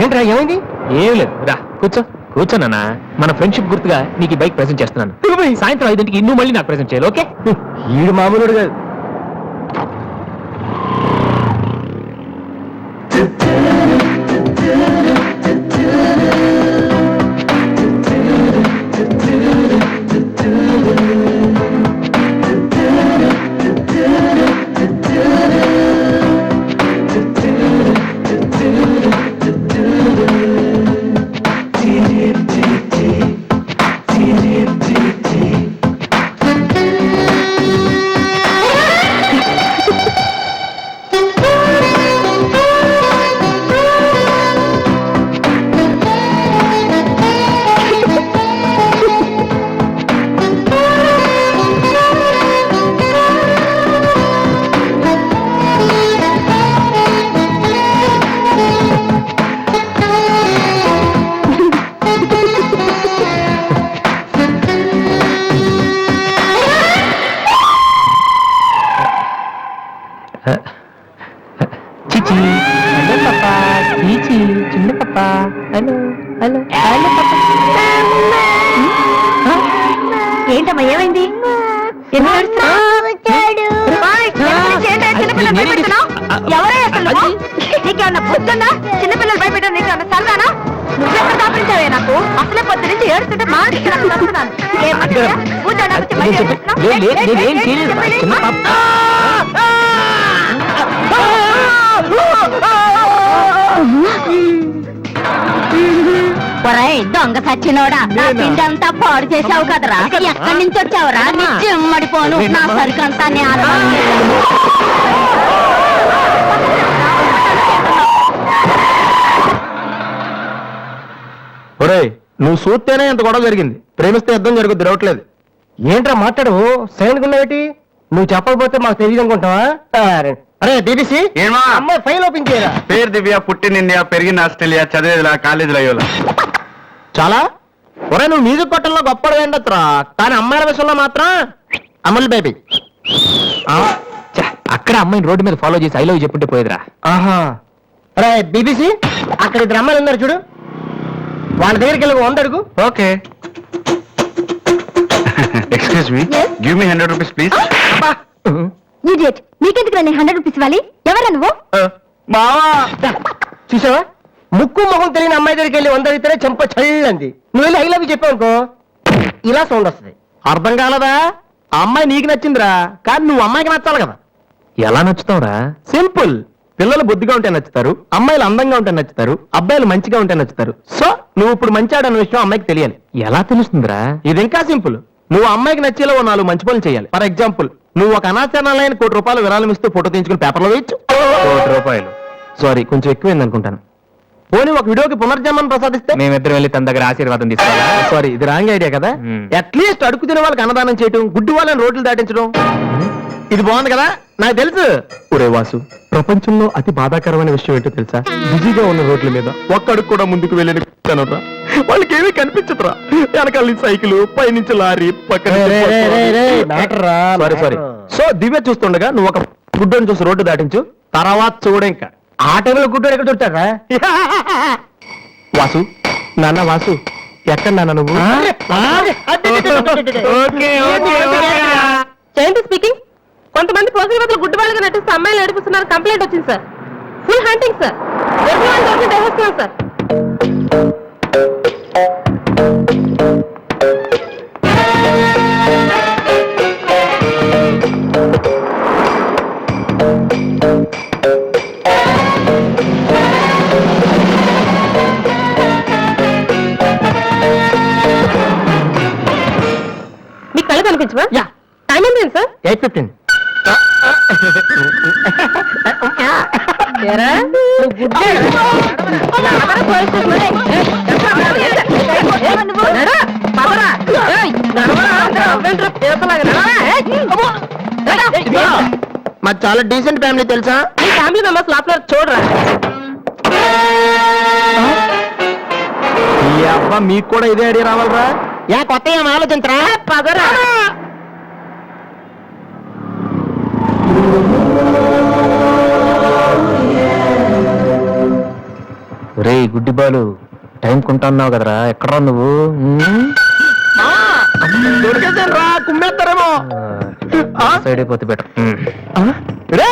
ఏంట్రా ఏమైంది? ఏం లేదు, రా కూర్చో. కూర్చోనన్నా, మన ఫ్రెండ్షిప్ గుర్తుగా నీకు ఈ బైక్ ప్రెజెంట్ చేస్తున్నాను. సాయంత్రం 5ంటికి ఇన్ను మళ్ళీ నాకు ప్రెజెంట్ చేయాలి, ఓకే? ఈడు మామూలుడు కాదు. చిచి హలో పాపా, చీచి చిన్న పాపా, హలో హలో హలో పాపా. ఏంటమ్మా ఏమైంది? ఎవరే అసలు? నీకేమన్నా పొద్దున్నా చిన్నపిల్లలు భయపెట్టారు? నీకేమన్నా సరదానా? నువ్వెక్కడ దాపించావే? నాకు అసలే పొద్దు నుంచి ఏడుస్తుంటే మాట్లాడుతున్నాను. దొంగ సచ్చినోడా, నా పిండంతా పాడు చేసావు కదరా. ఎక్కడి నుంచి వచ్చావురా? నీ చెమ్మడిపోను, నా సరికంతా ఒరేయ్, నువ్వు చూస్తేనే ఎంత గొడవ జరిగింది. ప్రేమిస్తే యుద్ధం జరుగుద్ది, రావట్లేదు. ఏంట్రా మాట్లాడు, సైలెంట్ ఉన్నావేటి? నువ్వు చెప్పకపోతే మాకు తెలియదు అనుకుంటావా? అరే బీబీసీ, అమ్మాయి ఫైల్ ఓపెన్ చేయరా. పేరు దివ్య, పుట్టిన ఇండియా, పెరిగిన ఆస్ట్రేలియా, చదివేదిలా కాలేజీలో అయ్యోలా. చాలా ఒరే, నువ్వు మ్యూజిక్ కొట్టంలో గొప్పడు ఏంటత్రా, కానీ అమ్మాయిల విషయంలో మాత్రం అమల్ బేబీ. అక్కడ అమ్మాయిని రోడ్డు మీద ఫాలో చేసి ఐ లవ్ చెప్పుంటే పోయేదిరా. ఆహా, అరే బీబీసీ, అక్కడ ఇద్దరు అమ్మాయిలు ఉన్నారు చూడు, వాళ్ళ దగ్గరికి వెళ్ళి 100 అడుగు. Okay. Excuse me, give me 100 rupees please. Idiot, నీకెందుకు నేను 100 రూపీస్ ఇవ్వాలి? ఎవరా నువ్వు? మావా, చూసావా, ముక్కు మొహం తెలియని అమ్మాయి దగ్గరికి వెళ్ళి 100 అడిగితేనే చెంప చల్లంది. నువ్వు వెళ్ళి ఐ లవ్ చెప్పావు అనుకో, ఇలా సౌండ్ వస్తుంది. అర్థం కాలదా? ఆ అమ్మాయి నీకు నచ్చిందిరా, కానీ నువ్వు అమ్మాయికి నచ్చాలి కదా. ఎలా నచ్చుతావురా? సింపుల్. పిల్లలు బుద్ధిగా ఉంటే నచ్చుతారు, అమ్మాయిలు అందంగా ఉంటే నచ్చుతారు, అబ్బాయిలు మంచిగా ఉంటే నచ్చుతారు. సో నువ్వు ఇప్పుడు మంచివాడన్న విషయం అమ్మాయికి తెలియాలి. ఎలా తెలుస్తుందిరా? ఇది ఇంకా సింపుల్. నువ్వు అమ్మాయికి నచ్చేలా 4 మంచి పనులు చేయాలి. ఫర్ ఎగ్జాంపుల్, నువ్వు ఒక అనాచరణలైన ₹1,00,00,000 విరాళం ఇస్తూ ఫోటో తీయించుకుని పేపర్లో వేయచ్చు. ₹1,00,00,000 సారీ, కొంచెం ఎక్కువైంది అనుకుంటాను. పోనీ ఒక వీడియోకి పునర్జన్మను ప్రసాదిస్తే మేమిద్దరం వెళ్ళి తన దగ్గర ఆశీర్వాదం తీసుకోవాలా? సారీ, ఇది రాంగ్ ఐడియా కదా. అట్లీస్ట్ అడుగు తినే వాళ్ళకి అన్నదానం చేయటం, గుడ్డి వాళ్ళని రోడ్లు దాటించడం, ఇది బాగుంది కదా. నాకు తెలుసు. ఒరే వాసు, ప్రపంచంలో అతి బాధాకరమైన విషయం ఏంటో తెలుసా? బిజీగా ఉన్న రోడ్ల మీద ఒక్క అడుగు కూడా ముందుకు వెళ్ళని వాళ్ళకి ఏమీ కనిపించదురా. వెనకాల నుంచి సైకిల్, పైనుంచి లారీ, పక్కన. Sorry sorry. సో దివ్య చూస్తుండగా నువ్వు ఒక గుడ్డని చూసి రోడ్డు దాటించు, తర్వాత చూడ. ఇంకా ఆ టైంలో గుడ్డోడు ఎక్కడ దొరుకుతాడా? వాసు, నాన్న వాసు, ఎక్కడ నాన్న నువ్వు? జయంతి స్పీకింగ్. కొంతమంది పోసరివతలు గుడ్డి వాళ్ళగా నటిస్తూ అమ్మాయిలు నడిపిస్తున్నారు. కంప్లైంట్ వచ్చింది sir. Full hunting sir. Sir మీ కళ్ళు కనిపించవా? టైం ఏంటి సార్? 8:15. మాది చాలా డీసెంట్ ఫ్యామిలీ తెలుసా? మీ ఫ్యామిలీ మెంబర్స్ లోపల చూడరా. ఈ అబ్బా, మీకు కూడా ఇదే ఐడియా రావాలరా? కొత్త ఏం ఆలోచించరా? పదరా. రే గుడ్డి బాలు టైం కొంటున్నావు కదరా ఎక్కడా నువ్వు కుమ్మేస్తారేమో సైడ్ అయిపోతే బెటర్ రే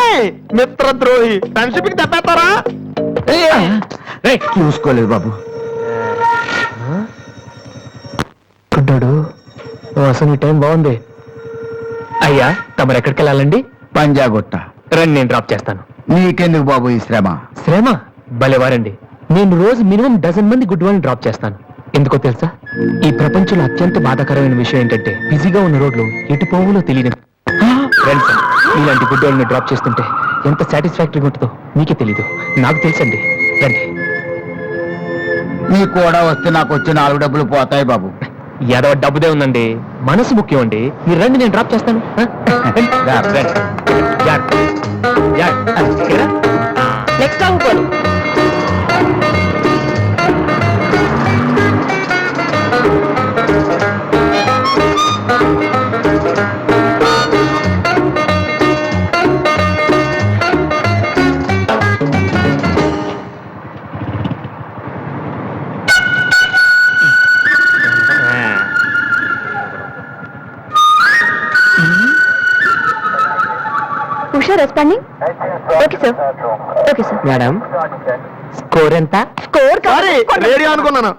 మిత్రద్రోహి ఫ్రెండ్షిప్ కి తప్పేస్తారా చూసుకోలేదు బాబు గుడ్డాడు అసలు ఈ టైం బాగుంది. అయ్యా తమరు ఎక్కడికి వెళ్ళాలండి? పంజాగుట్ట. రండి నేను డ్రాప్ చేస్తాను. నీకెందుకు బాబు ఈ శ్రమ? శ్రమ భలేవారండి. నేను రోజు మినిమం డజన్ మంది గుడ్ వాళ్ళని డ్రాప్ చేస్తాను. ఎందుకో తెలుసా? ఈ ప్రపంచంలో అత్యంత బాధాకరమైన విషయం ఏంటంటే బిజీగా ఉన్న రోడ్లు ఎటు పోవులో తెలియదు. ఫ్రెండ్స్ ఇలాంటి గుడ్ వాళ్ళని డ్రాప్ చేస్తుంటే ఎంత సాటిస్ఫాక్టరీగా ఉంటుందో మీకే తెలీదు, నాకు తెలుసండి. రండి. నీ కూడా వస్తే నాకు వచ్చే 4 డబ్బులు పోతాయి బాబు. ఏదో డబ్బుదే ఉందండి, మనసు ముఖ్యం అండి. మీరు రండి నేను డ్రాప్ చేస్తాను. నెక్స్ట్ అవ్వకూడదు. Usha responding. Okay sir, okay sir. Madam score ఎంత? స్కోర్ రేడియో అనుకున్నాను.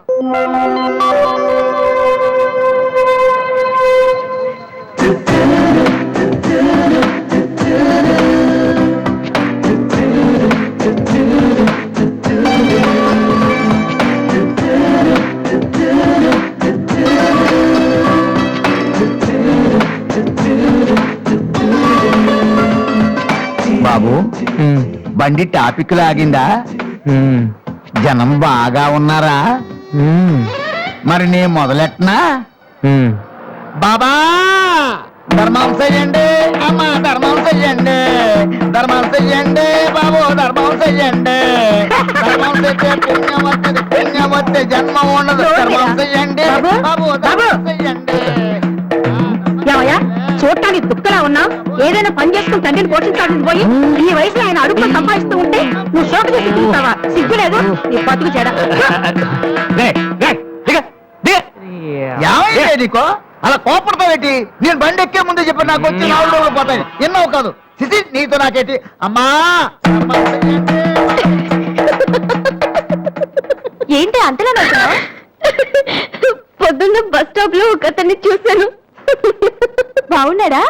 బాబు బండి టాపిక్ లాగిందా? జనం బాగా ఉన్నారా? మరి నేను మొదలెట్టనా? బాబా ధర్మం చెయ్యండి, అమ్మ ధర్మం చెయ్యండి, ధర్మం చెయ్యండి బాబు, ధర్మం చెయ్యండి. ధర్మం చేస్తే పుణ్యం వస్తుంది, పుణ్యం వస్తే జన్మ ఉండదు. ధర్మం చెయ్యండి బాబు, ధర్మం చెయ్యండి. ఏమయ్యా చూడటానికి దుఃఖలా ఉన్నావు? ఏదైనా పని చేసుకుని తండ్రిని పోషించాలని పోయి ఈ వయసులో ఆయన అడుగులు సంపాదిస్తూ ఉంటే నువ్వు షోకు చేసి చూస్తావా? సిగ్గులేదు నీ బతుకు చెడ. ఏమైంది నీకో అలా కోపడతావేటి? నేను బండి ఎక్కే ముందే చెప్పి నాకు వచ్చి 4 రోజులు పోతాయి. ఎన్నో కాదు సిసి నీతో నాకేటి? అమ్మా ఏంటి అంతలా నవ్వుతున్నావ్? పొద్దున్న బస్ స్టాప్ లో ఒక అతన్ని చూశాను. బాగున్నాడా?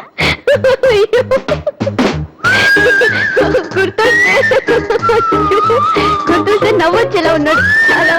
గుర్తొస్తే నవ్వొచ్చేలా ఉన్నాడు. చాలా